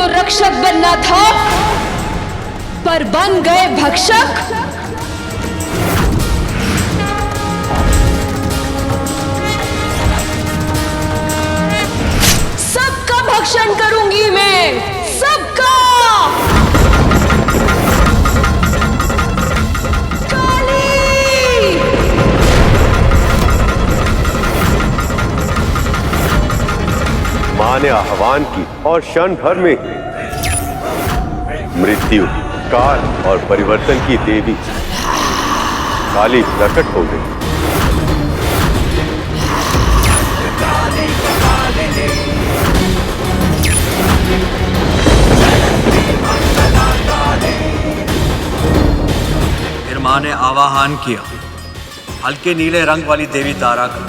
तो रक्षक बनना था, पर बन गए भक्षक। सबका भक्षण करूंगी मैं, सबका। मां ने आह्वान की और क्षण भर में मृत्यु, काल और परिवर्तन की देवी काली प्रकट हो गई। फिर मां ने आवाहन किया हल्के नीले रंग वाली देवी तारा का।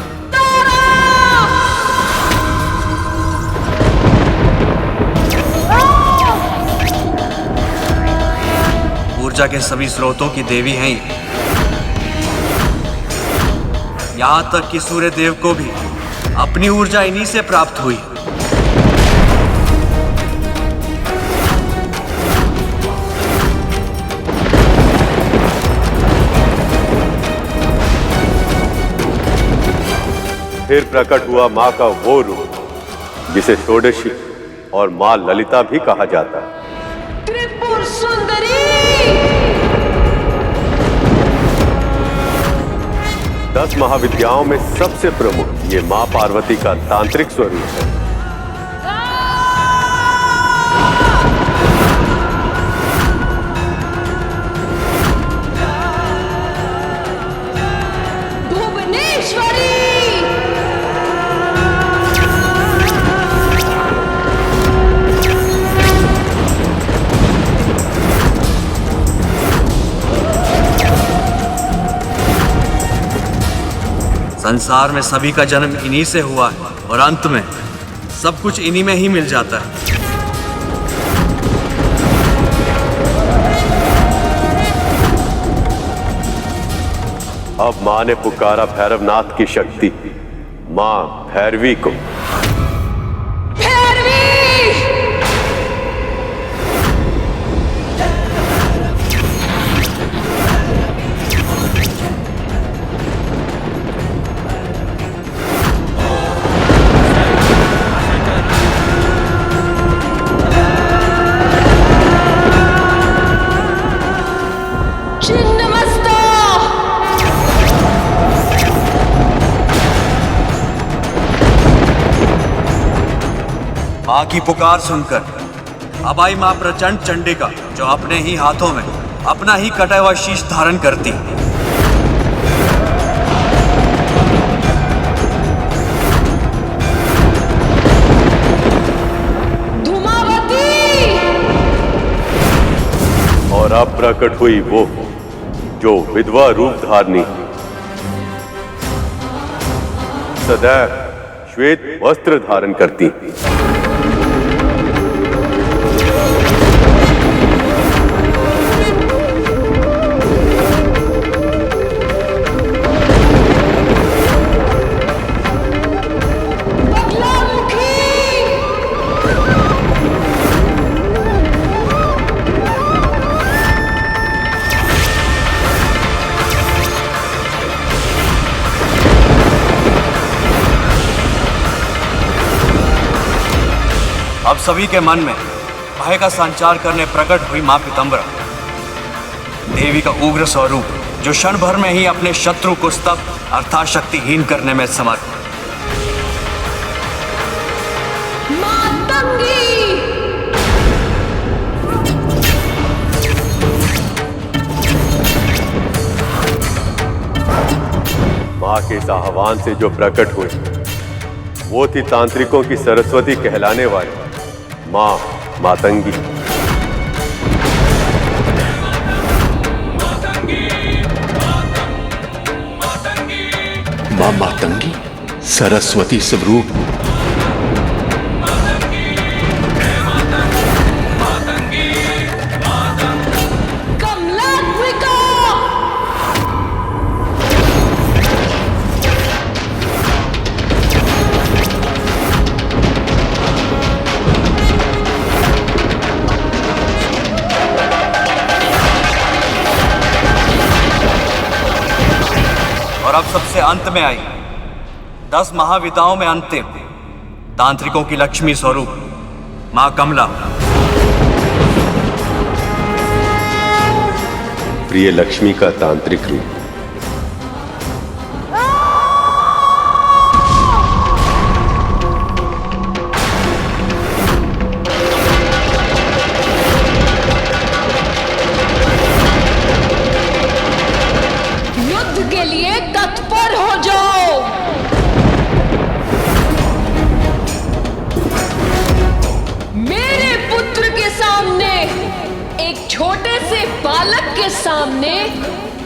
ऊर्जा के सभी स्रोतों की देवी हैं ये। यहां तक कि सूर्य देव को भी अपनी ऊर्जा इन्हीं से प्राप्त हुई। फिर प्रकट हुआ मां का वो रूप जिसे षोडशी और मां ललिता भी कहा जाता है। त्रिपुर सुंदरी। 10 महाविद्याओं में सबसे प्रमुख ये मां पार्वती का तांत्रिक स्वरूप है। भुवनेश्वरी। संसार में सभी का जन्म इन्हीं से हुआ है और अंत में सब कुछ इन्हीं में ही मिल जाता है। अब मां ने पुकारा भैरवनाथ की शक्ति, मां भैरवी को। मां की पुकार सुनकर अब आई मां प्रचंड चंडिका, जो अपने ही हाथों में अपना ही कटा हुआ शीश धारण करती। धूमावती। और अब प्रकट हुई वो जो विधवा रूप धारनी, सदैव श्वेत वस्त्र धारण करती। अब सभी के मन में भय का संचार करने प्रकट हुई मां पीताम्बरा, देवी का उग्र स्वरूप जो क्षण भर में ही अपने शत्रु को स्तब्ध अर्थात शक्तिहीन करने में समर्थ। मां के इस आह्वान से जो प्रकट हुई वो थी तांत्रिकों की सरस्वती कहलाने वाली मां मातंगी। मां मातंगी सरस्वती स्वरूप। और अब सबसे अंत में आई 10 महाविद्याओं में अंतिम तांत्रिकों की लक्ष्मी स्वरूप मां कमला। प्रिय लक्ष्मी का तांत्रिक रूप। युद्ध के लिए तत्पर हो जाओ। मेरे पुत्र के सामने, एक छोटे से बालक के सामने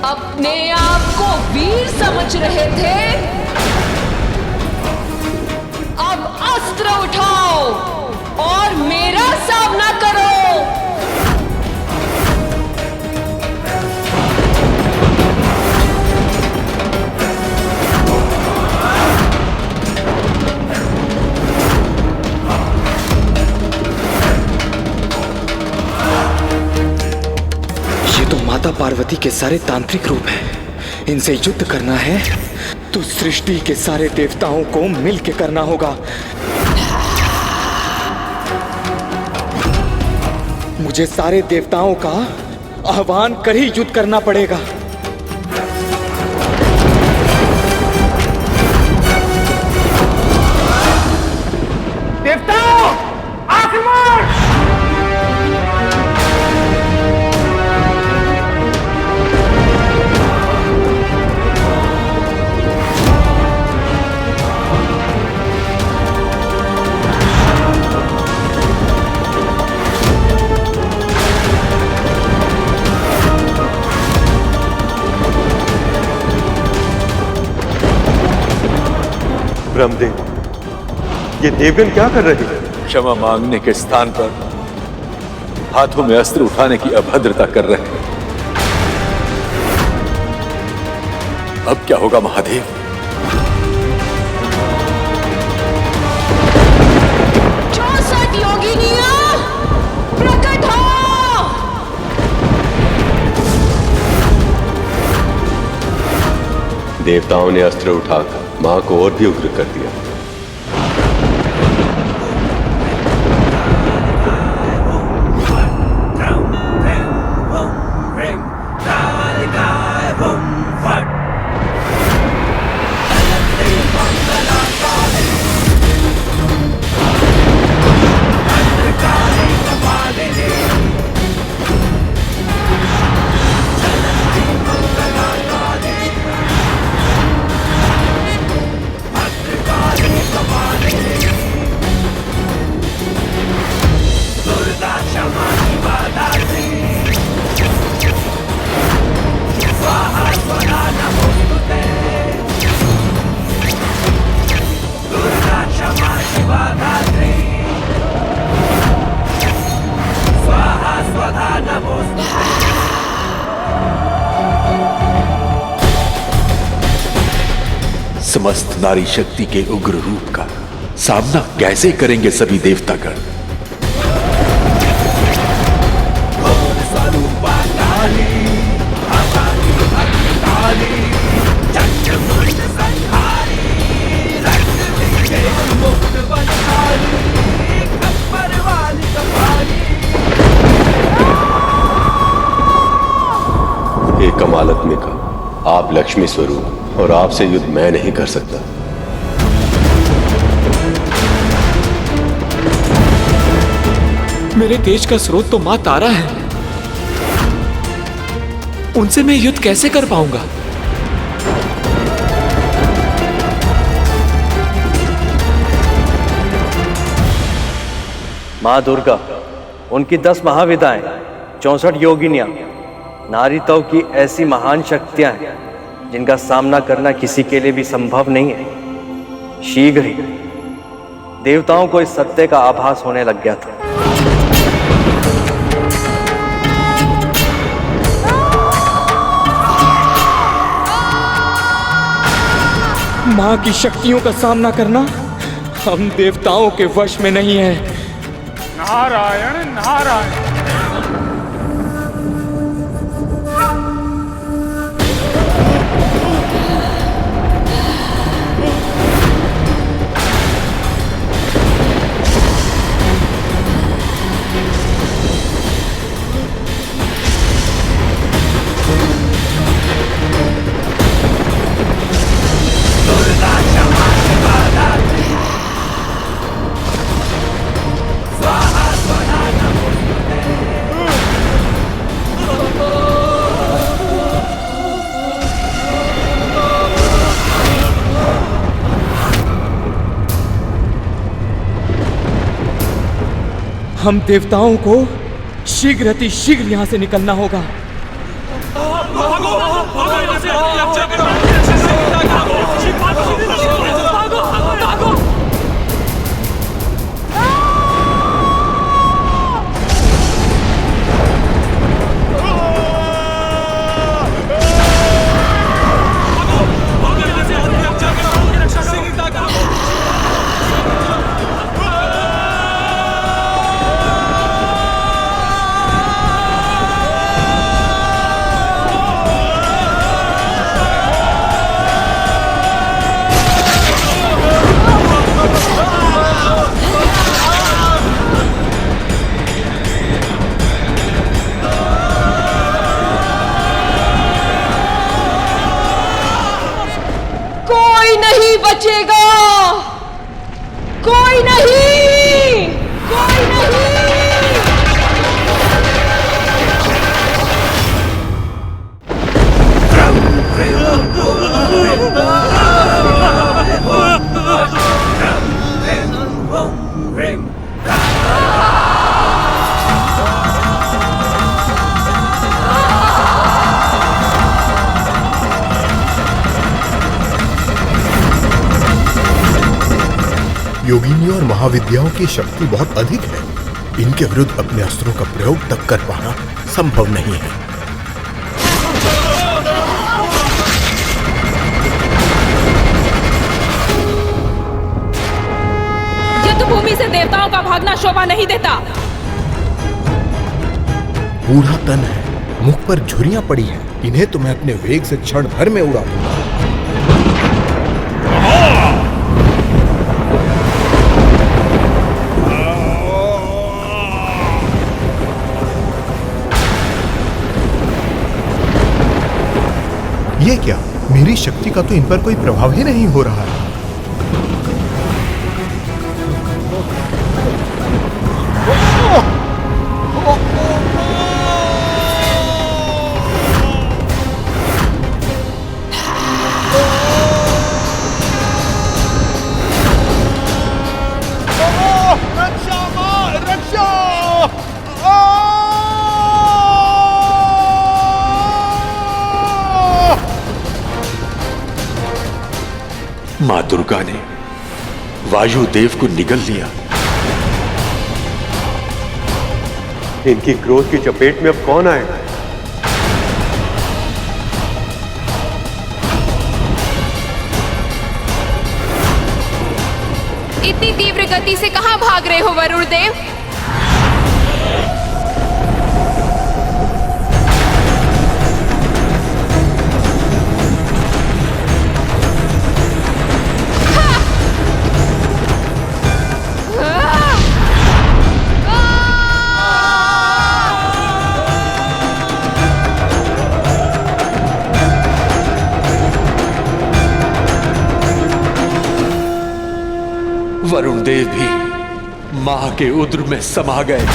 अपने आप को वीर समझ रहे थे। अब अस्त्र उठाओ और मेरा सामना करो। माता पार्वती के सारे तांत्रिक रूप हैं। इनसे युद्ध करना है तो सृष्टि के सारे देवताओं को मिलकर करना होगा। मुझे सारे देवताओं का आह्वान कर ही युद्ध करना पड़ेगा। देवताओं, आक्रमण! ब्रह्मदेव, ये देवगण क्या कर रहे हैं? क्षमा मांगने के स्थान पर हाथों में अस्त्र उठाने की अभद्रता कर रहे हैं। अब क्या होगा महादेव? योगिनियां, प्रकट हो! देवताओं ने अस्त्र उठाकर मां को और भी उग्र कर दिया। समस्त नारी शक्ति के उग्र रूप का सामना कैसे करेंगे सभी देवतागण? हे कमालात्मिका, आप लक्ष्मी स्वरूप और आपसे युद्ध मैं नहीं कर सकता। मेरे तेज का स्रोत तो मां तारा है। उनसे मैं युद्ध कैसे कर पाऊंगा? मां दुर्गा, उनकी 10 महाविद्याएं, 64 योगिनियां, नारीत्व की ऐसी महान शक्तियां हैं जिनका सामना करना किसी के लिए भी संभव नहीं है। शीघ्र ही देवताओं को इस सत्य का आभास होने लग गया था। मां की शक्तियों का सामना करना हम देवताओं के वश में नहीं है। नारायण नारायण। हम देवताओं को शीघ्र अतिशीघ्र यहाँ से निकलना होगा। बचेगा कोई नहीं, कोई नहीं। योगिनी और महाविद्याओं की शक्ति बहुत अधिक है। इनके विरुद्ध अपने अस्त्रों का प्रयोग तक कर पाना संभव नहीं है। युद्ध भूमि से देवताओं का भागना शोभा नहीं देता। बूढ़ा तन है, मुख पर झुर्रियां पड़ी हैं। इन्हें तो मैं अपने वेग से क्षण भर में उड़ा दूंगा। ये क्या? मेरी शक्ति का तो इन पर कोई प्रभाव ही नहीं हो रहा है। मां दुर्गा ने वायुदेव को निगल लिया। इनकी क्रोध की चपेट में अब कौन आएगा? इतनी तीव्र गति से कहां भाग रहे हो वरुण देव? वरुण देव भी मां के उदर में समा गए।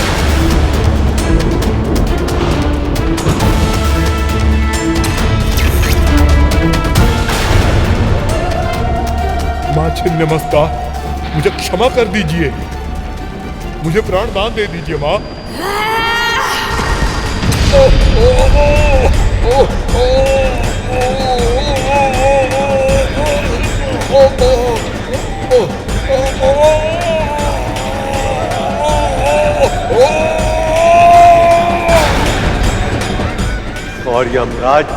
मां छिन्नमस्ता, मुझे क्षमा कर दीजिए। मुझे प्राण दान दे दीजिए मां। और यमराज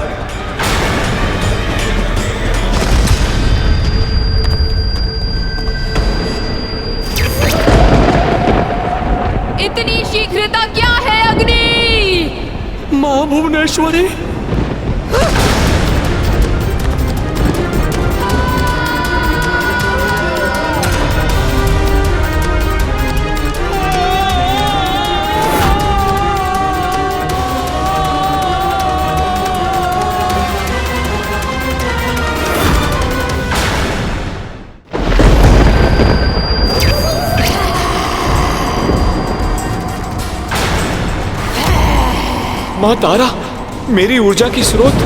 इतनी शीघ्रता क्या है अग्नि? मां भुवनेश्वरी, मां तारा, मेरी ऊर्जा की स्रोत।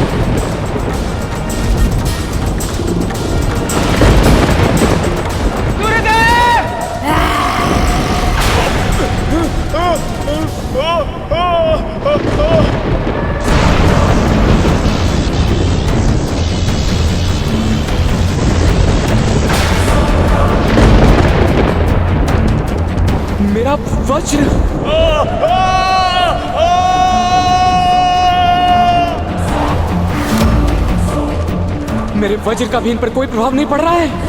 वज्र। मेरे वज्र का भी इन पर कोई प्रभाव नहीं पड़ रहा है।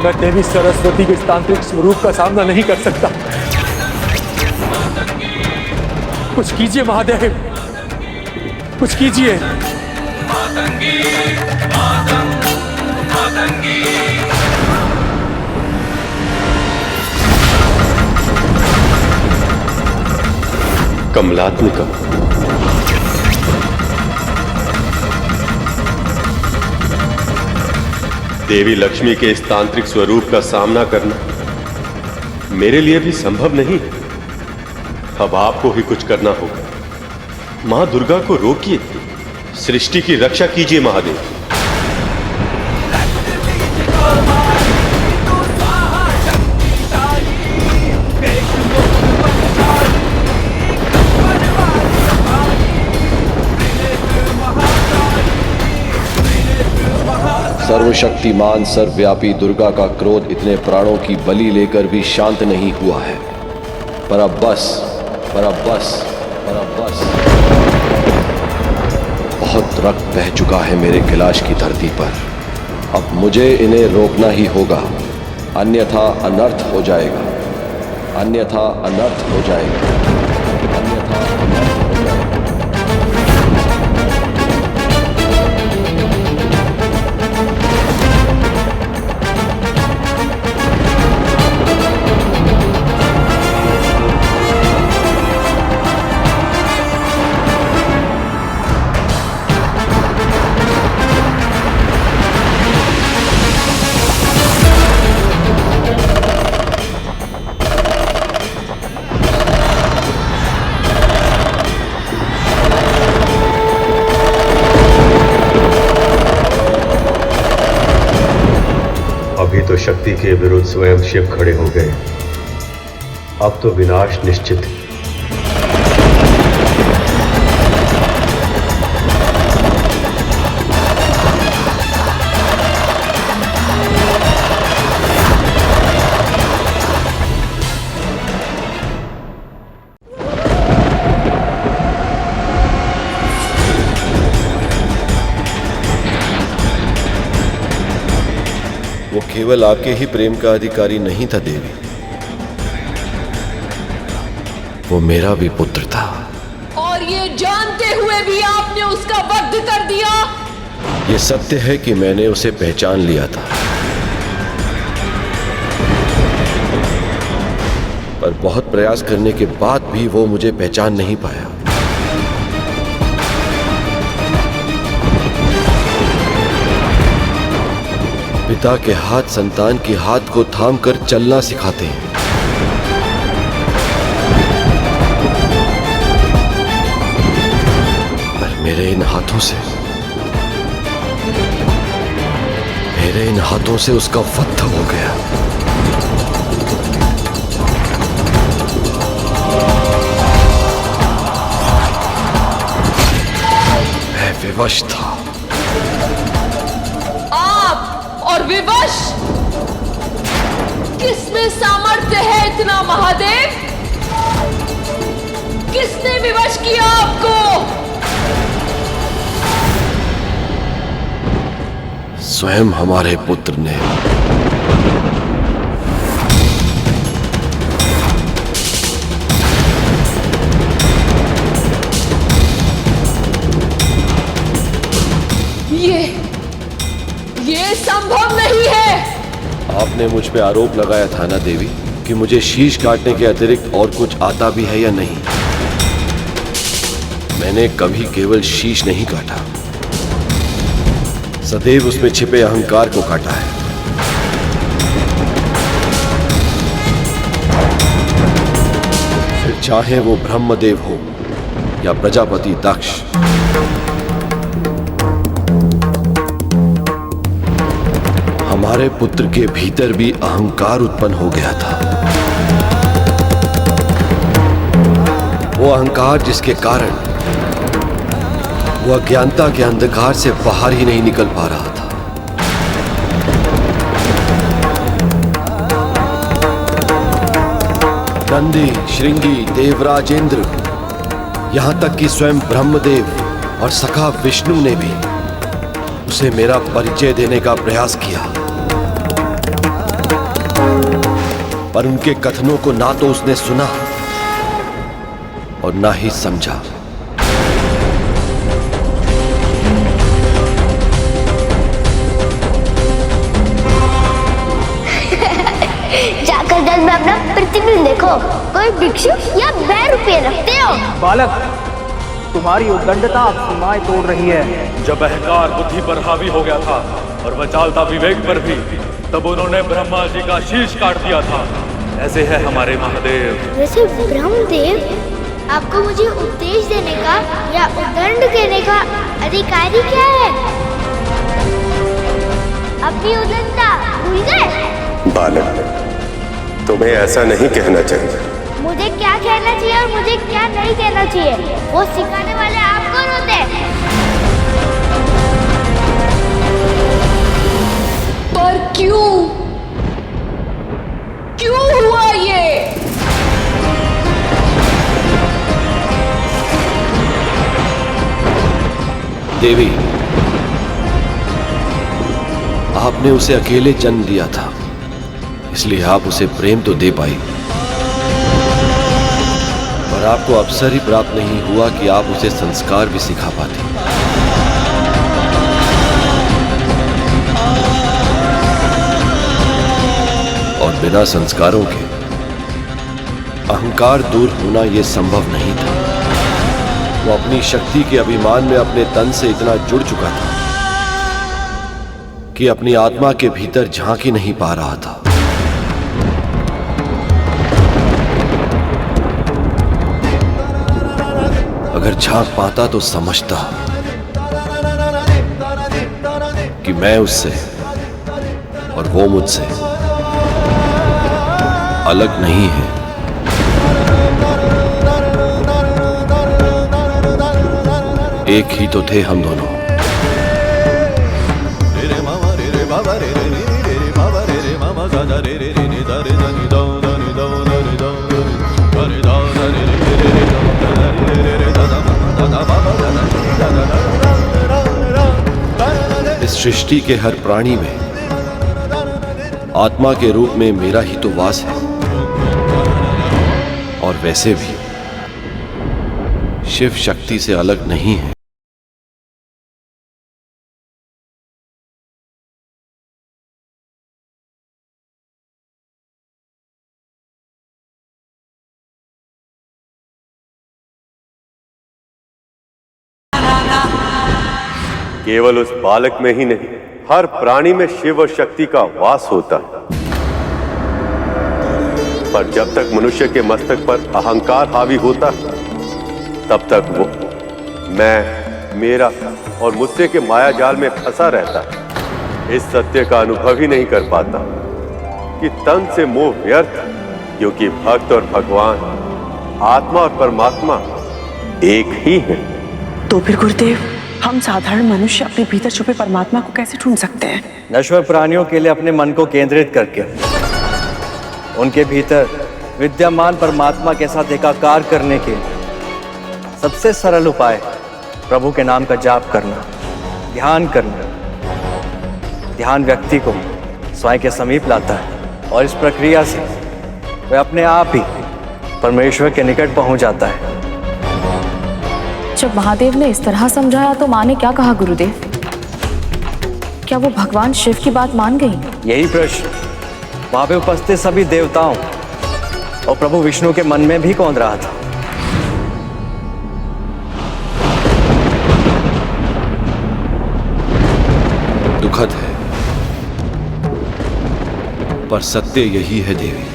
मैं देवी सरस्वती के तांत्रिक स्वरूप का सामना नहीं कर सकता। कुछ कीजिए महादेव, कुछ कीजिए। कमलात्मिका, देवी लक्ष्मी के इस तांत्रिक स्वरूप का सामना करना मेरे लिए भी संभव नहीं। अब आपको ही कुछ करना होगा। मां दुर्गा को रोकिए, सृष्टि की रक्षा कीजिए महादेव। सर्वशक्तिमान सर्वव्यापी दुर्गा का क्रोध इतने प्राणों की बलि लेकर भी शांत नहीं हुआ है। पर अब बस, बहुत रक्त बह चुका है मेरे कैलाश की धरती पर। अब मुझे इन्हें रोकना ही होगा, अन्यथा अनर्थ हो जाएगा, अन्यथा अनर्थ हो जाएगा, अन्यथा अनर्थ हो जाएगा। अभी तो शक्ति के विरुद्ध स्वयं शिव खड़े हो गए, अब तो विनाश निश्चित है। वो केवल आपके ही प्रेम का अधिकारी नहीं था देवी, वो मेरा भी पुत्र था। और ये जानते हुए भी आपने उसका वध कर दिया। ये सत्य है कि मैंने उसे पहचान लिया था, पर बहुत प्रयास करने के बाद भी वो मुझे पहचान नहीं पाया। पिता के हाथ संतान के हाथ को थामकर चलना सिखाते हैं, पर मेरे इन हाथों से उसका वध हो गया। मैं विवश था। और विवश? किसमें सामर्थ्य है इतना महादेव? किसने विवश किया आपको? स्वयं हमारे पुत्र ने। आपने मुझ पे आरोप लगाया था ना देवी कि मुझे शीश काटने के अतिरिक्त और कुछ आता भी है या नहीं। मैंने कभी केवल शीश नहीं काटा, सदैव उसमें छिपे अहंकार को काटा है। फिर चाहे वो ब्रह्मदेव हो या प्रजापति दक्ष, हमारे पुत्र के भीतर भी अहंकार उत्पन्न हो गया था। वो अहंकार जिसके कारण वो अज्ञानता के अंधकार से बाहर ही नहीं निकल पा रहा था। नंदी, श्रृंगी, देवराज इंद्र, यहां तक कि स्वयं ब्रह्मदेव और सखा विष्णु ने भी उसे मेरा परिचय देने का प्रयास किया, पर उनके कथनों को ना तो उसने सुना और ना ही समझा। जाकर जल में अपना प्रतिबिंब देखो, कोई भिक्षु या ₹2 रखते हो? बालक, तुम्हारी उद्दंडता अब सीमाएं तोड़ रही है। जब अहंकार बुद्धि पर हावी हो गया था और वह चालता विवेक पर भी, तब उन्होंने ब्रह्मा जी का शीश काट दिया था। ऐसे है हमारे महादेव। वैसे ब्रह्मदेव, आपको मुझे उपदेश देने का या उद्दंड देने का अधिकारी क्या है? अपनी उद्दंडता भूल गए? बालक, तुम्हें ऐसा नहीं कहना चाहिए। मुझे क्या कहना चाहिए और मुझे क्या नहीं कहना चाहिए, वो सिखाने वाले आप कौन होते हैं? पर क्यों हुआ ये? देवी, आपने उसे अकेले जन्म दिया था, इसलिए आप उसे प्रेम तो दे पाई, पर आपको अवसर ही प्राप्त नहीं हुआ कि आप उसे संस्कार भी सिखा पाते। और बिना संस्कारों के अहंकार दूर होना यह संभव नहीं था। वो अपनी शक्ति के अभिमान में अपने तन से इतना जुड़ चुका था कि अपनी आत्मा के भीतर झांक ही नहीं पा रहा था। अगर झांक पाता तो समझता कि मैं उससे और वो मुझसे अलग नहीं है। एक ही तो थे हम दोनों। इस सृष्टि के हर प्राणी में आत्मा के रूप में मेरा ही तो वास है, और वैसे भी शिव शक्ति से अलग नहीं है। केवल उस बालक में ही नहीं, हर प्राणी में शिव और शक्ति का वास होता है। पर जब तक मनुष्य के मस्तक पर अहंकार हावी होता है, तब तक वो मैं, मेरा और मुझसे के माया जाल में फंसा रहता है। इस सत्य का अनुभव ही नहीं कर पाता कि तन से मोह व्यर्थ, क्योंकि भक्त और भगवान, आत्मा और परमात्मा एक ही है। तो फिर गुरुदेव, हम साधारण मनुष्य अपने भीतर छुपे परमात्मा को कैसे ढूंढ सकते हैं? नश्वर प्राणियों के लिए अपने मन को केंद्रित करके उनके भीतर विद्यमान परमात्मा के साथ एकाकार करने के सबसे सरल उपाय प्रभु के नाम का जाप करना, ध्यान करना। ध्यान व्यक्ति को स्वयं के समीप लाता है और इस प्रक्रिया से वह अपने आप ही परमेश्वर के निकट पहुंच जाता है। जब महादेव ने इस तरह समझाया तो माँ ने क्या कहा गुरुदेव? क्या वो भगवान शिव की बात मान गई? यही प्रश्न वहां पे उपस्थित सभी देवताओं और प्रभु विष्णु के मन में भी कौंध रहा था। दुखद है, पर सत्य यही है देवी।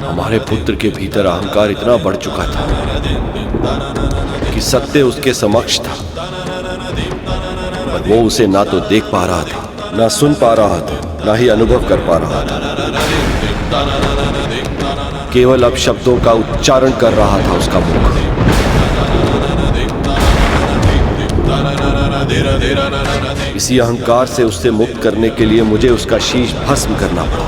हमारे पुत्र के भीतर अहंकार इतना बढ़ चुका था कि सत्य उसके समक्ष था, पर वो उसे ना तो देख पा रहा था, ना सुन पा रहा था, ना ही अनुभव कर पा रहा था। केवल अब शब्दों का उच्चारण कर रहा था उसका मुख। इसी अहंकार से उससे मुक्त करने के लिए मुझे उसका शीश भस्म करना पड़ा।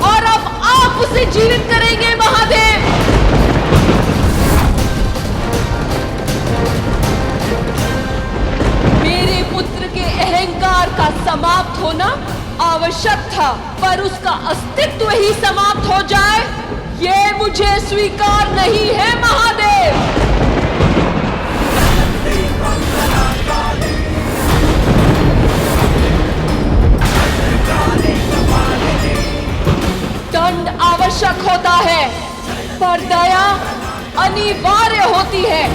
और अब आप उसे जीवित करेंगे महादेव। का समाप्त होना आवश्यक था, पर उसका अस्तित्व ही समाप्त हो जाए, ये मुझे स्वीकार नहीं है महादेव। दंड आवश्यक होता है, पर दया अनिवार्य होती है।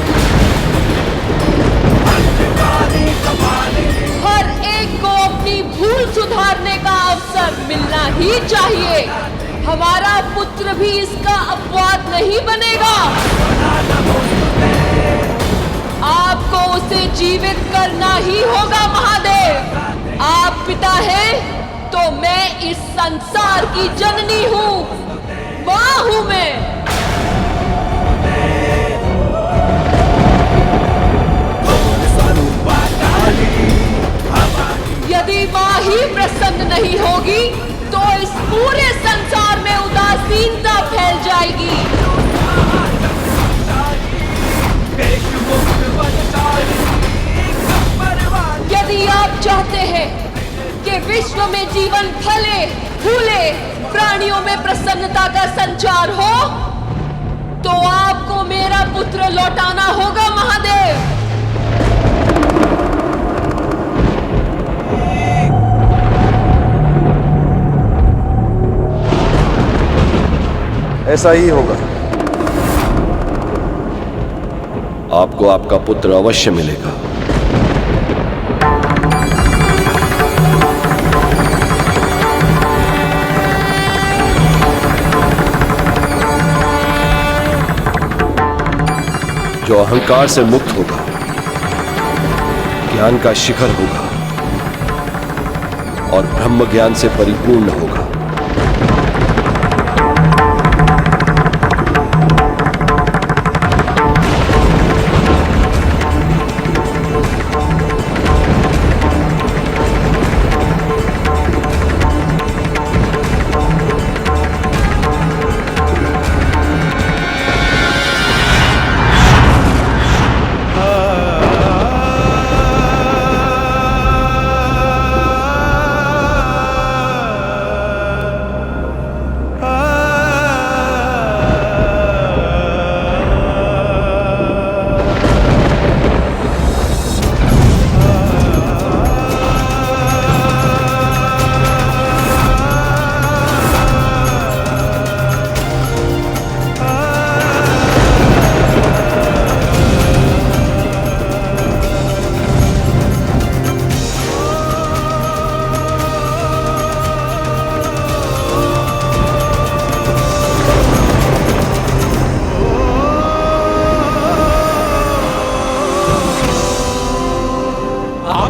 हर एक को अपनी भूल सुधारने का अवसर मिलना ही चाहिए। हमारा पुत्र भी इसका अपवाद नहीं बनेगा। आपको उसे जीवित करना ही होगा महादेव। आप पिता हैं तो मैं इस संसार की जननी हूँ, माँ हूँ मैं। यदि माँ ही प्रसन्न नहीं होगी तो इस पूरे संसार में उदासीनता फैल जाएगी। यदि आप चाहते हैं कि विश्व में जीवन फले फूले, प्राणियों में प्रसन्नता का संचार हो, तो आपको मेरा पुत्र लौटाना होगा महादेव। ऐसा ही होगा। आपको आपका पुत्र अवश्य मिलेगा। जो अहंकार से मुक्त होगा, ज्ञान का शिखर होगा और ब्रह्म ज्ञान से परिपूर्ण होगा।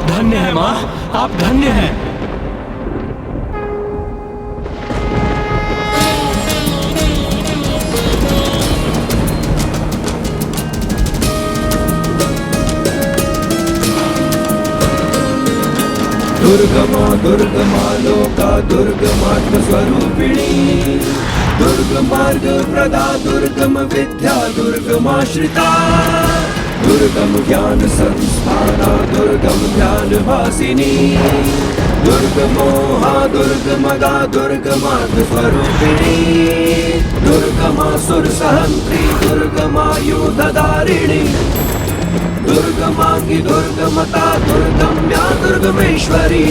धन्य है माँ, आप धन्य हैं। दुर्गमा दुर्गमा लोका दुर्गमात्म स्वरूपिणी दुर्गमार्ग प्रदा दुर्गम विद्या दुर्गमाश्रिता दुर्गम ज्ञान संस्थाना दुर्गम ज्ञान वासिनी दुर्गमोहा दुर्गमदा दुर्गमार्ग स्वरूपिणी दुर्गमासुर सहंत्री दुर्गमायुधधारिणी दुर्गमांगी दुर्गमता दुर्गम्या दुर्गमेश्वरी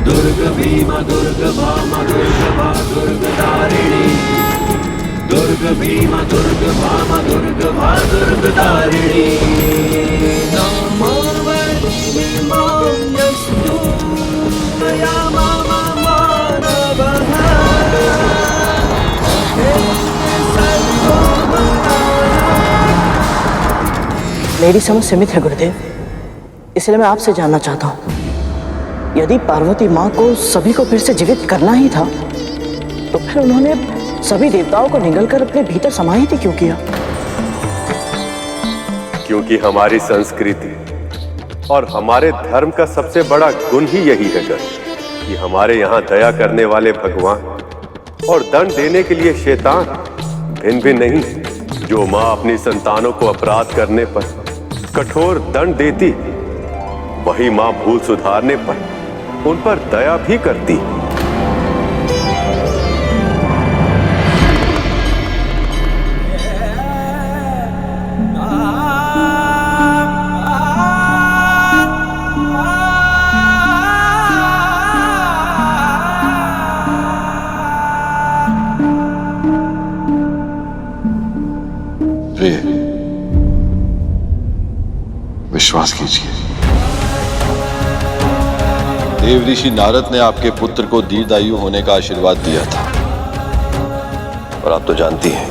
दुर्ग भीमा दुर्ग भामा दुर्गभा दुर्गधारिणी दुर्ग भीमा दुर्ग भामा दुर्गभा दुर्गधारिणी नमो वैष्णवस्तु मया मामा मानवः मेरी समझ सीमित है गुरुदेव, इसलिए मैं आपसे जानना चाहता हूँ, यदि पार्वती माँ को सभी को फिर से जीवित करना ही था तो फिर उन्होंने सभी देवताओं को निगलकर अपने भीतर समाहित ही क्यों किया? क्योंकि हमारी संस्कृति और हमारे धर्म का सबसे बड़ा गुण ही यही है कि हमारे यहाँ दया करने वाले भगवान और दंड देने के लिए शैतान भिन्न भिन्न नहीं। जो माँ अपनी संतानों को अपराध करने पर कठोर दंड देती, वही माँ भूल सुधारने पर उन पर दया भी करती। प्रिय, विश्वास कीजिए, देव ऋषि नारद ने आपके पुत्र को दीर्घायु होने का आशीर्वाद दिया था। और आप तो जानती हैं,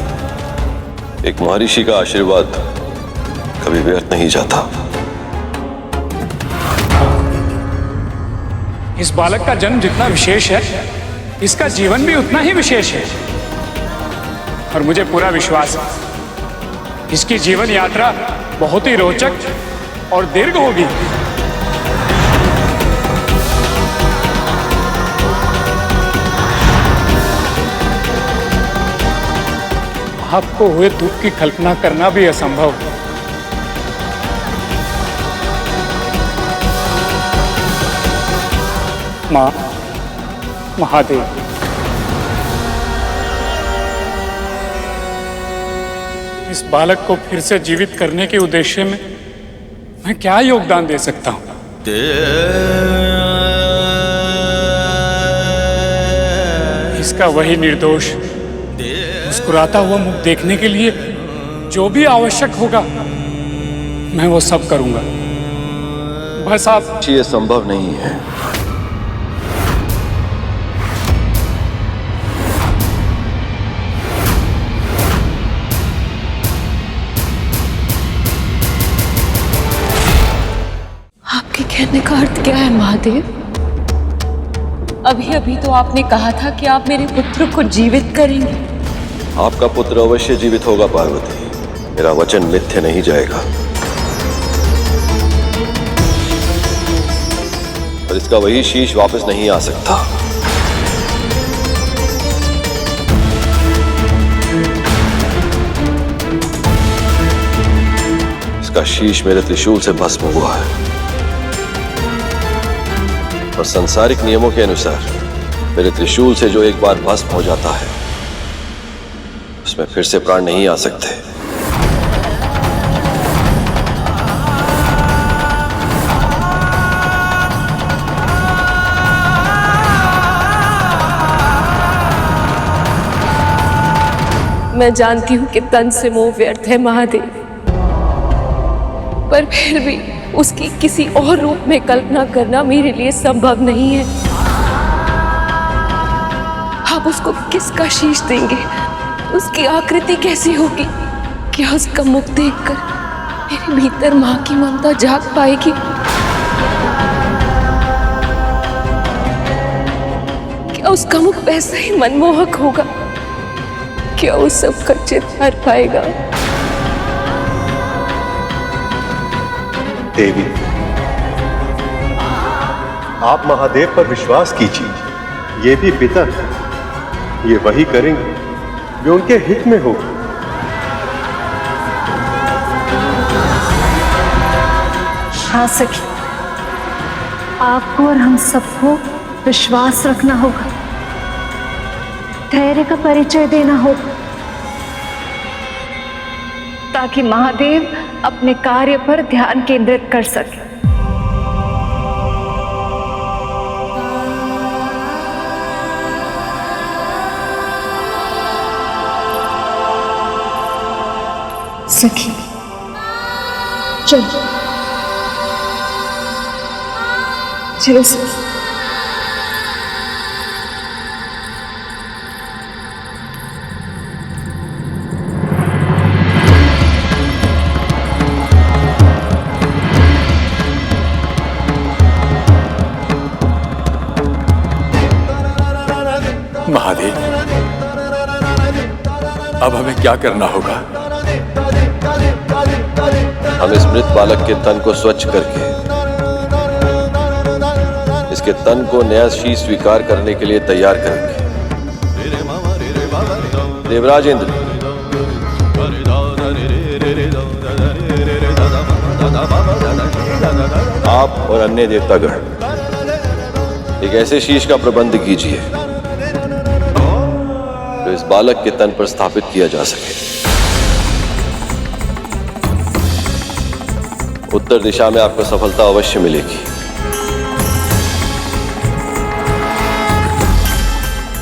एक महर्षि का आशीर्वाद कभी व्यर्थ नहीं जाता। इस बालक का जन्म जितना विशेष है, इसका जीवन भी उतना ही विशेष है। और मुझे पूरा विश्वास है, इसकी जीवन यात्रा बहुत ही रोचक और दीर्घ होगी। आपको हुए दुख की कल्पना करना भी असंभव है। मां, महादेव, इस बालक को फिर से जीवित करने के उद्देश्य में मैं क्या योगदान दे सकता हूं? इसका वही निर्दोष मुस्कुराता हुआ मुख देखने के लिए जो भी आवश्यक होगा मैं वो सब करूंगा। बस आप। ये संभव नहीं है। आपके कहने का अर्थ क्या है महादेव? अभी अभी तो आपने कहा था कि आप मेरे पुत्र को जीवित करेंगे। आपका पुत्र अवश्य जीवित होगा पार्वती, मेरा वचन मिथ्या नहीं जाएगा। पर इसका वही शीश वापस नहीं आ सकता। इसका शीश मेरे त्रिशूल से भस्म हुआ है और सांसारिक नियमों के अनुसार मेरे त्रिशूल से जो एक बार भस्म हो जाता है उसमें फिर से प्राण नहीं आ सकते। मैं जानती हूं कि तन से मोह व्यर्थ है महादेव, पर फिर भी उसकी किसी और रूप में कल्पना करना मेरे लिए संभव नहीं है। आप उसको किसका शीश देंगे? उसकी आकृति कैसी होगी? क्या उसका मुख देखकर मेरे भीतर मां की ममता जाग पाएगी? क्या उसका मुख वैसा ही मनमोहक होगा? क्या उस सब का चित भर पाएगा? देवी, आप महादेव पर विश्वास कीजिए, ये भी पितर, ये वही करेंगे वे उनके हित में होगी। हाँ सखी, आपको और हम सबको विश्वास रखना होगा, धैर्य का परिचय देना होगा, ताकि महादेव अपने कार्य पर ध्यान केंद्रित कर सके। सखी चलो चलो सखी। महादेव, अब हमें क्या करना होगा? हम इस मृत बालक के तन को स्वच्छ करके इसके तन को नया शीश स्वीकार करने के लिए तैयार करेंगे। देवराज इंद्र, आप और अन्य देवतागण एक ऐसे शीश का प्रबंध कीजिए जो इस बालक के तन पर स्थापित किया जा सके। उत्तर दिशा में आपको सफलता अवश्य मिलेगी,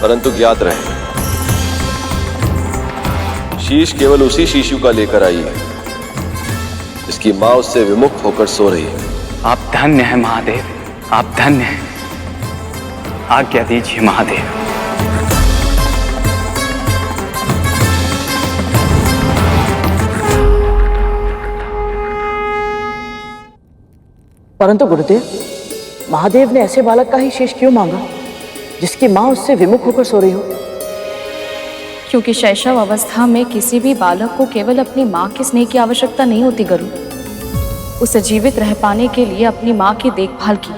परंतु ज्ञात रहे शीश केवल उसी शिशु का लेकर आइए जिसकी मां उससे विमुख होकर सो रही है। आप धन्य हैं महादेव, आप धन्य हैं। आज्ञा दीजिए महादेव। परंतु गुरुदेव, महादेव ने ऐसे बालक का ही शेष क्यों मांगा जिसकी मां उससे विमुख होकर सो रही हो? क्योंकि शैशव अवस्था में किसी भी बालक को केवल अपनी माँ के स्नेह की आवश्यकता नहीं होती गुरु। उसे जीवित रह पाने के लिए अपनी माँ की देखभाल की,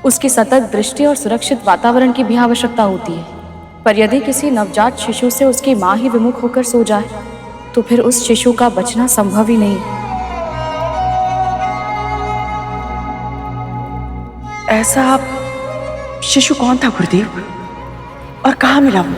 उसकी सतत दृष्टि और सुरक्षित वातावरण की भी आवश्यकता होती है। पर यदि किसी नवजात शिशु से उसकी माँ ही विमुख होकर सो जाए तो फिर उस शिशु का बचना संभव ही नहीं। ऐसा शिशु कौन था गुरुदेव, और कहाँ मिला वो?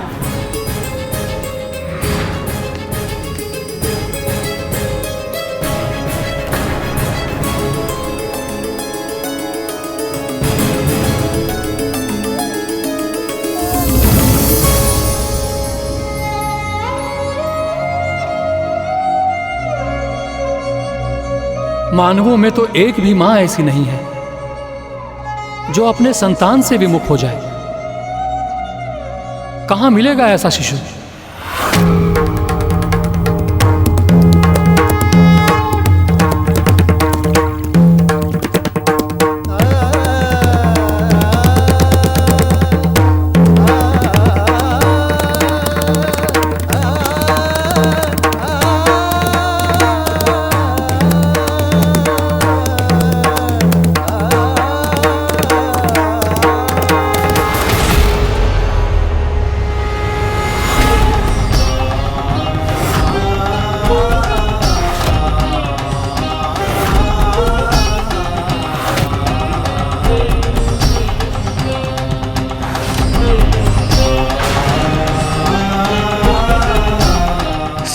मानवों में तो एक भी मां ऐसी नहीं है जो अपने संतान से विमुख हो जाए। कहां मिलेगा ऐसा शिशु?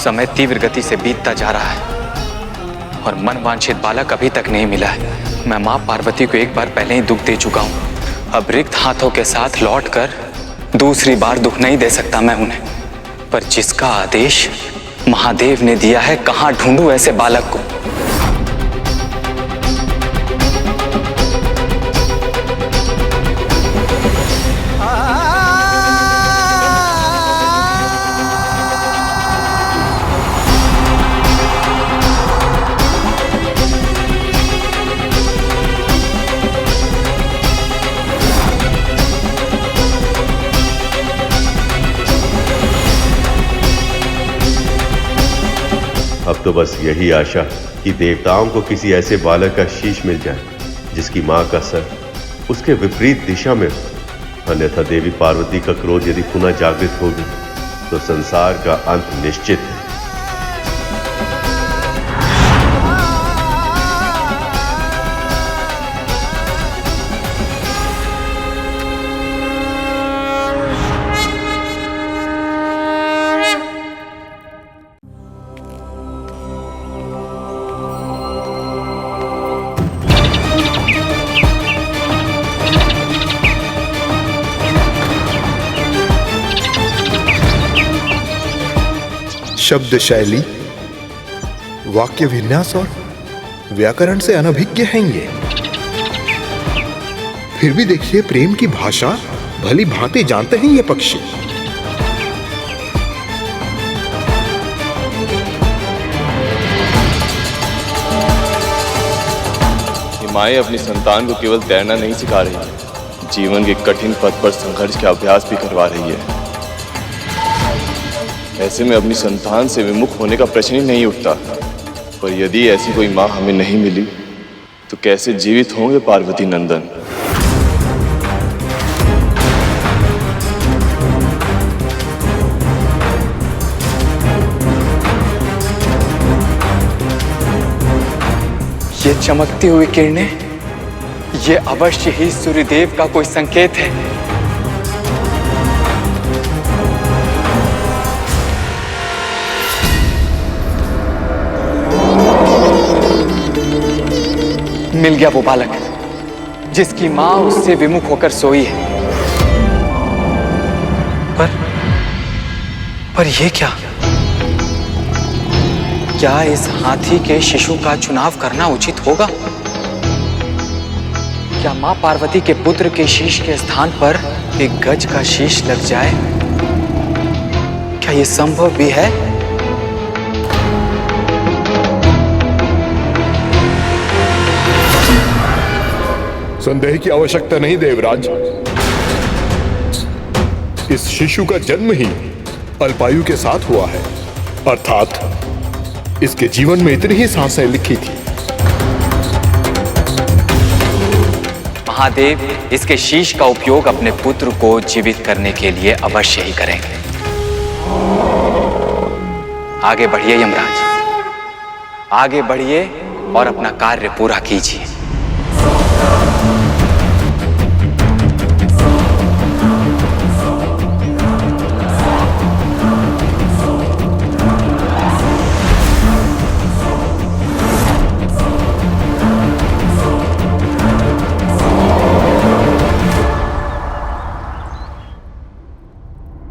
समय तीव्र गति से बीतता जा रहा है और मनवांछित बालक अभी तक नहीं मिला है। मैं मां पार्वती को एक बार पहले ही दुख दे चुका हूं। अब रिक्त हाथों के साथ लौटकर दूसरी बार दुख नहीं दे सकता मैं उन्हें। पर जिसका आदेश महादेव ने दिया है, कहां ढूंढूं ऐसे बालक को? अब तो बस यही आशा कि देवताओं को किसी ऐसे बालक का शीश मिल जाए जिसकी मां का सर उसके विपरीत दिशा में हो। अन्यथा देवी पार्वती का क्रोध यदि पुनः जागृत होगी तो संसार का अंत निश्चित है। शब्द शैली, वाक्य विन्यास और व्याकरण से अनभिज्ञ हैं ये। फिर भी देखिए प्रेम की भाषा भली भांति जानते हैं ये पक्षी। माएँ अपनी संतान को केवल तैरना नहीं सिखा रही है, जीवन के कठिन पथ पर संघर्ष का अभ्यास भी करवा रही है। ऐसे में अपनी संतान से विमुख होने का प्रश्न ही नहीं उठता। पर यदि ऐसी कोई माँ हमें नहीं मिली तो कैसे जीवित होंगे पार्वती नंदन। ये चमकती हुई किरणें, ये अवश्य ही सूर्यदेव का कोई संकेत है। मिल गया वो बालक जिसकी मां उससे विमुख होकर सोई है। पर ये क्या इस हाथी के शिशु का चुनाव करना उचित होगा? क्या मां पार्वती के पुत्र के शीश के स्थान पर एक गज का शीश लग जाए? क्या ये संभव भी है? संदेह की आवश्यकता नहीं देवराज। इस शिशु का जन्म ही अल्पायु के साथ हुआ है, अर्थात इसके जीवन में इतनी ही सांसें लिखी थी। महादेव इसके शीश का उपयोग अपने पुत्र को जीवित करने के लिए अवश्य ही करेंगे। आगे बढ़िए यमराज, आगे बढ़िए और अपना कार्य पूरा कीजिए।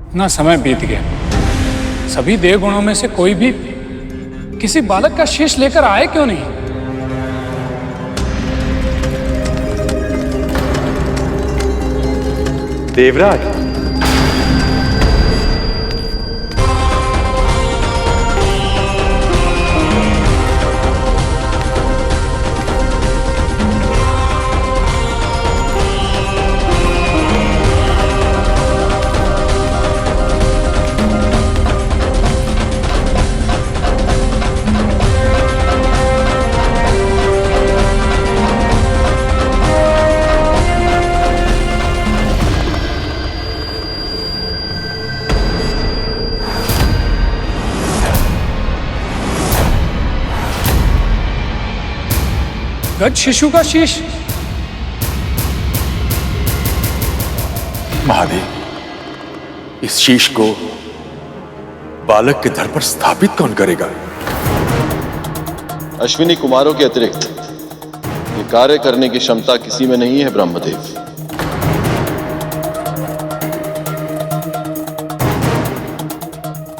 इतना समय बीत गया, सभी देवगुणों में से कोई भी किसी बालक का शीश लेकर आए क्यों नहीं? देवराज, गज शिशु का शीश? महादेव, इस शीश को बालक के धड़ पर स्थापित कौन करेगा? अश्विनी कुमारों के अतिरिक्त ये कार्य करने की क्षमता किसी में नहीं है ब्रह्मदेव।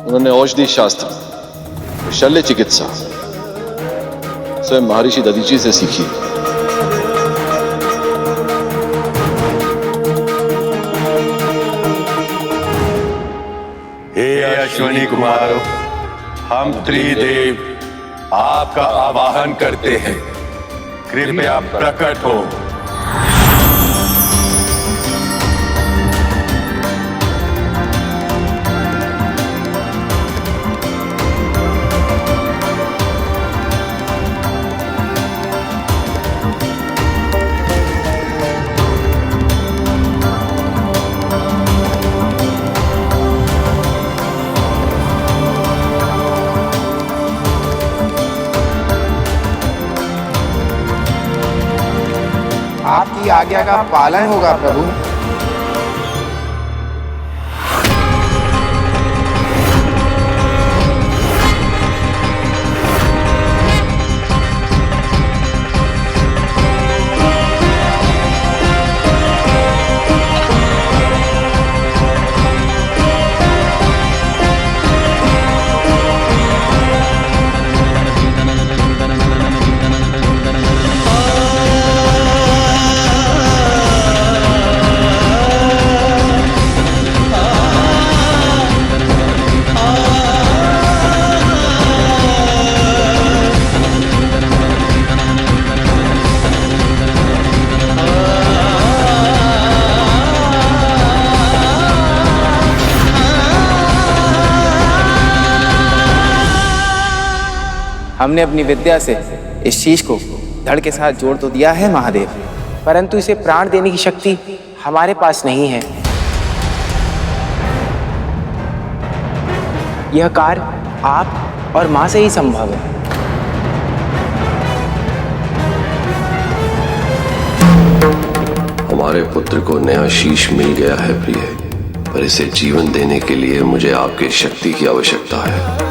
उन्होंने औषधि शास्त्र, शल्य चिकित्सा स्वयं महर्षि दधीची से सीखी। हे अश्विनी कुमारों, हम त्रिदेव आपका आवाहन करते हैं, कृपया प्रकट हो। आपकी आज्ञा का पालन होगा प्रभु। हमने अपनी विद्या से इस शीश को धड़ के साथ जोड़ तो दिया है महादेव, परंतु इसे प्राण देने की शक्ति हमारे पास नहीं है। यह कार्य आप और मां से ही संभव है। हमारे पुत्र को नया शीश मिल गया है प्रिय, पर इसे जीवन देने के लिए मुझे आपकी शक्ति की आवश्यकता है।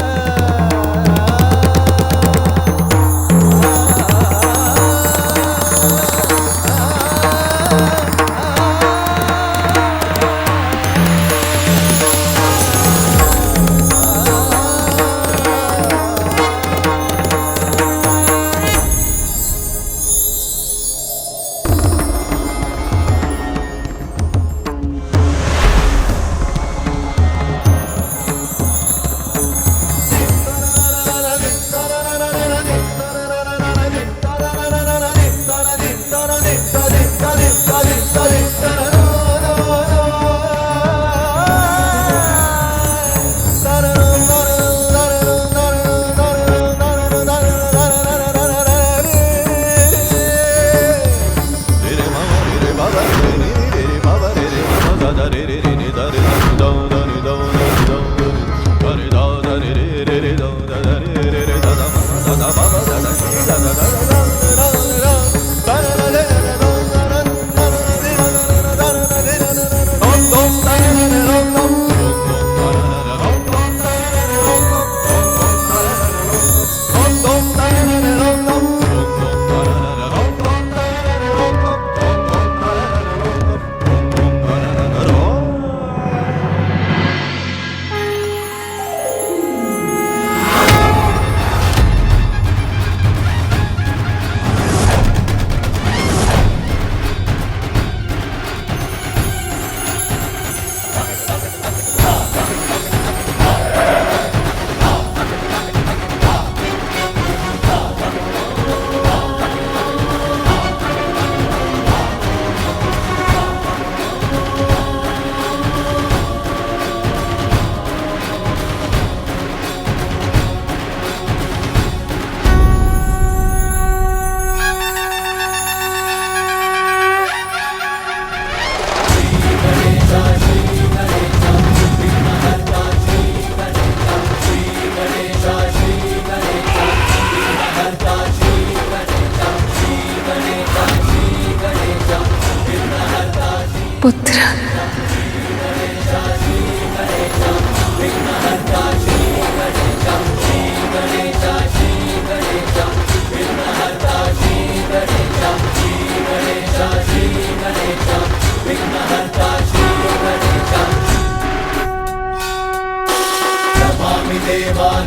पुत्र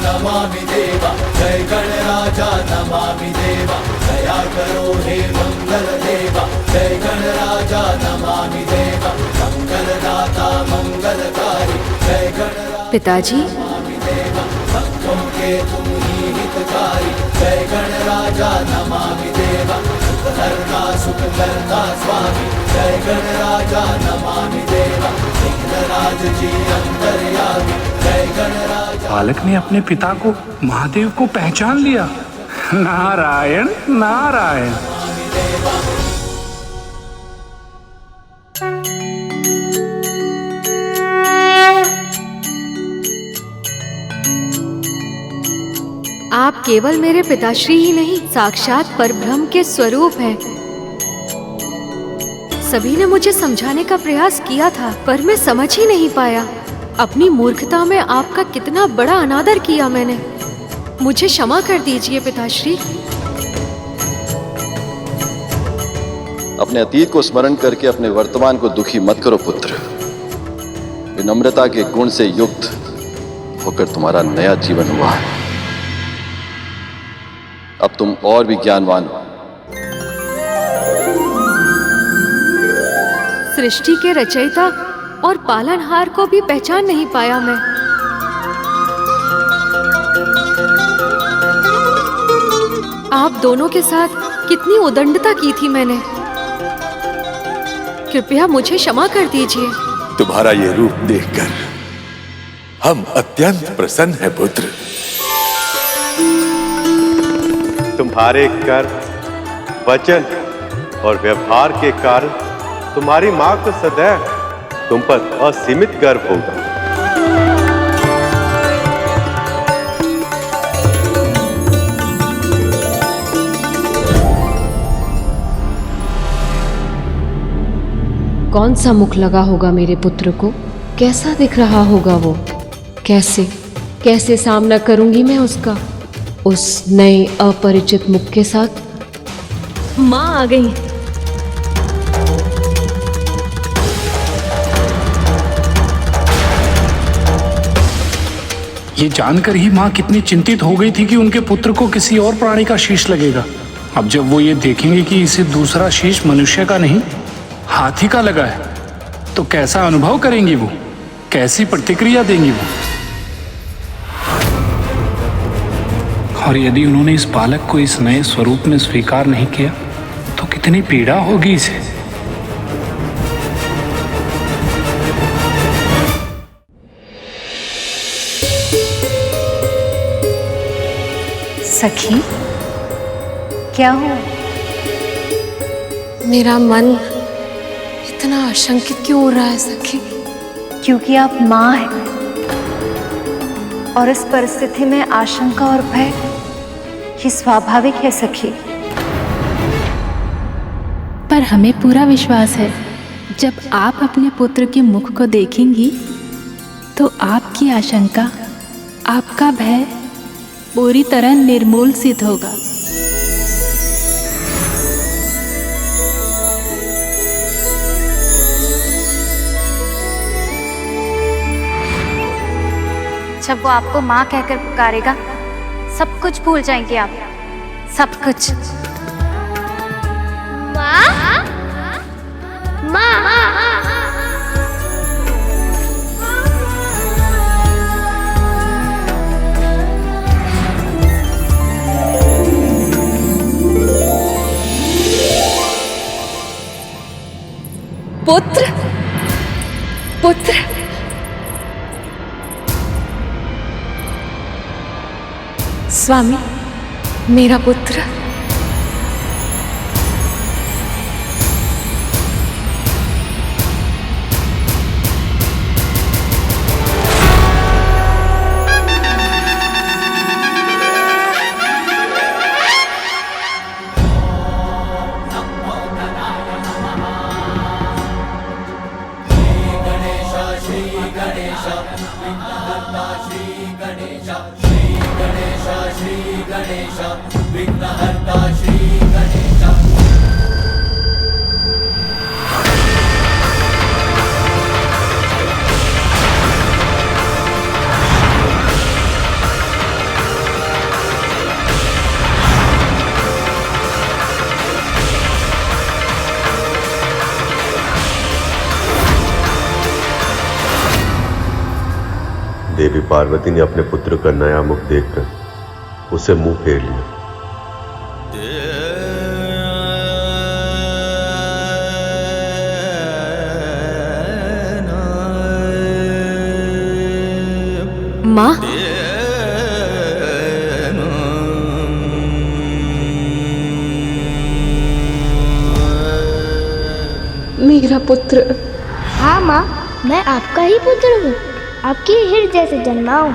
नमामि देवा जय गणराजा नमामि देवा दया करो हे मंगल देवा जय गणराजा नमामि देवा मंगलदाता मंगलकारी जय गणराजा पिताजी नमामि देवा भक्तों के तुम ही हितकारी जय गणराजा नमामि देवा सुखहर्ता सुखकर्ता स्वामी जय गणराजा नमामि देवा विघ्नराज जी अंतर्यामी जय गणराजा। बालक ने अपने पिता को महादेव को पहचान लिया। नारायण नारायण। आप केवल मेरे पिताश्री ही नहीं, साक्षात परब्रह्म के स्वरूप हैं। सभी ने मुझे समझाने का प्रयास किया था, पर मैं समझ ही नहीं पाया। अपनी मूर्खता में आपका कितना बड़ा अनादर किया मैंने। मुझे क्षमा कर दीजिए पिताश्री। अपने अतीत को स्मरण करके अपने वर्तमान को दुखी मत करो पुत्र। विनम्रता के गुण से युक्त होकर तुम्हारा नया जीवन हुआ है। अब तुम और भी ज्ञानवान हो। सृष्टि के रचयिता और पालनहार को भी पहचान नहीं पाया मैं। आप दोनों के साथ कितनी उदंडता की थी मैंने। कृपया मुझे क्षमा कर दीजिए। तुम्हारा ये रूप देखकर हम अत्यंत प्रसन्न हैं पुत्र। तुम्हारे कर्म, वचन और व्यवहार के कारण तुम्हारी मां को सदैव तुम पर असीमित गर्व होगा। कौन सा मुख लगा होगा मेरे पुत्र को? कैसा दिख रहा होगा वो? कैसे सामना करूंगी मैं उसका, उस नए अपरिचित मुख के साथ? माँ आ गई। ये जानकर ही माँ कितनी चिंतित हो गई थी कि उनके पुत्र को किसी और प्राणी का शीश लगेगा। अब जब वो ये देखेंगे कि इसे दूसरा शीश मनुष्य का नहीं हाथी का लगा है, तो कैसा अनुभव करेंगी वो, कैसी प्रतिक्रिया देंगी वो। और यदि उन्होंने इस बालक को इस नए स्वरूप में स्वीकार नहीं किया तो कितनी पीड़ा होगी इसे। सखी, क्या हुआ? मेरा मन इतना आशंकित क्यों हो रहा है सखी? क्योंकि आप माँ हैं और इस परिस्थिति में आशंका और भय ये स्वाभाविक है सखी। पर हमें पूरा विश्वास है जब आप अपने पुत्र के मुख को देखेंगी तो आपकी आशंका, आपका भय पूरी तरह निर्मूल सिद्ध होगा। जब वो आपको माँ कहकर पुकारेगा, सब कुछ भूल जाएंगे आप, सब कुछ। माँ, माँ। पुत्र, पुत्र, स्वामी, मेरा पुत्र। देवी पार्वती ने अपने पुत्र का नया मुख देखकर उसे मुंह फेर लिया। माँ, मेरा पुत्र। हाँ माँ, मैं आपका ही पुत्र हूँ, आपके हृदय से जन्मा हूँ।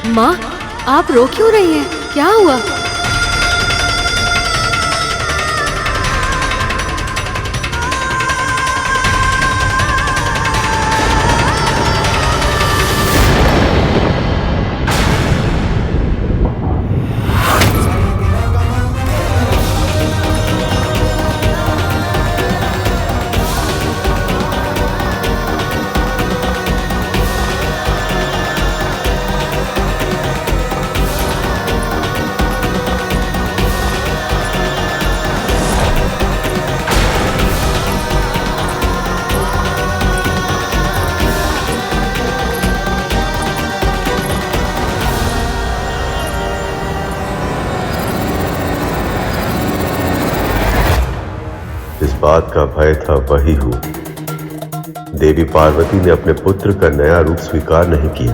माँ, आप रो क्यों रही हैं? क्या हुआ? बात का भय था वही हुआ। देवी पार्वती ने अपने पुत्र का नया रूप स्वीकार नहीं किया।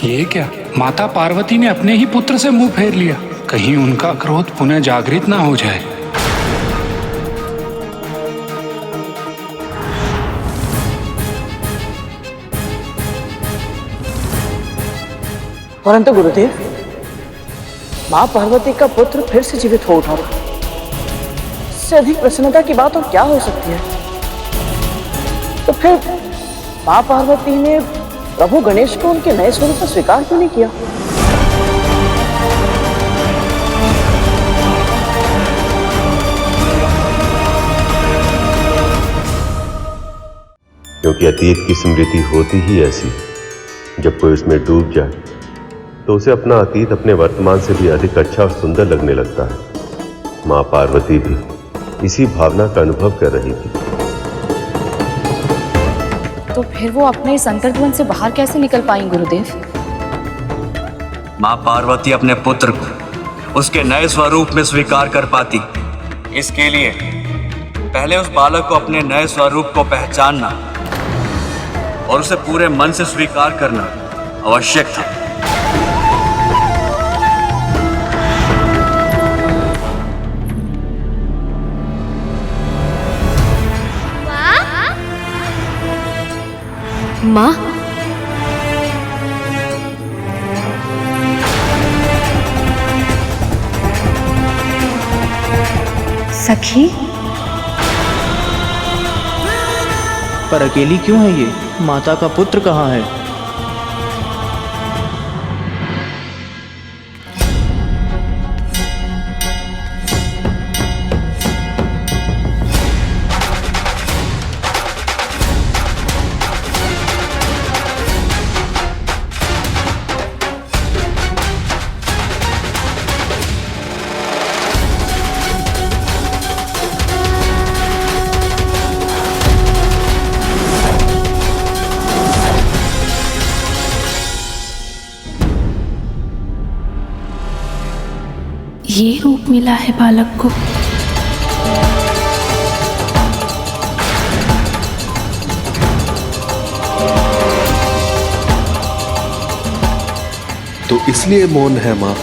ये क्या? माता पार्वती ने अपने ही पुत्र से मुंह फेर लिया। कहीं उनका क्रोध पुनः जागृत ना हो जाए। परंतु गुरुदेव, माँ पार्वती का पुत्र फिर से जीवित हो उठा। इससे अधिक प्रसन्नता की बात और क्या हो सकती है? तो फिर माँ पार्वती ने प्रभु गणेश को उनके नए स्वरूप में स्वीकार क्यों नहीं किया? क्योंकि अतीत की स्मृति होती ही ऐसी, जब कोई उसमें डूब जाए तो उसे अपना अतीत अपने वर्तमान से भी अधिक अच्छा और सुंदर लगने लगता है। माँ पार्वती भी इसी भावना का अनुभव कर रही थी। तो फिर वो अपने इस अंतर्द्वंद से बाहर कैसे निकल पाई गुरुदेव? माँ पार्वती अपने पुत्र को उसके नए स्वरूप में स्वीकार कर पाती, इसके लिए पहले उस बालक को अपने नए स्वरूप को पहचानना और उसे पूरे मन से स्वीकार करना आवश्यक था। माँ, सखी, पर अकेली क्यों है ये? माता का पुत्र कहाँ है? ये रूप मिला है बालक को। तो इसलिए मौन है मां।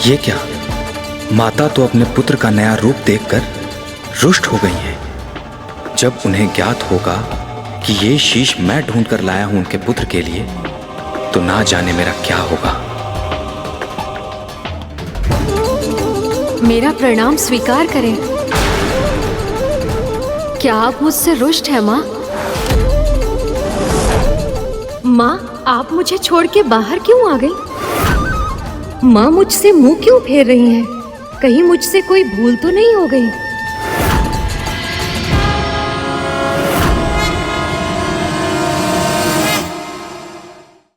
ये क्या? माता तो अपने पुत्र का नया रूप देखकर रुष्ट हो गई हैं। जब उन्हें ज्ञात होगा कि ये शीश मैं ढूंढ कर लाया हूं उनके पुत्र के लिए, तो ना जाने मेरा क्या होगा। मेरा प्रणाम स्वीकार करें। क्या आप मुझसे रुष्ट हैं माँ? माँ, आप मुझे छोड़ के बाहर क्यों आ गई? माँ मुझसे मुंह क्यों फेर रही हैं? कहीं मुझसे कोई भूल तो नहीं हो गई?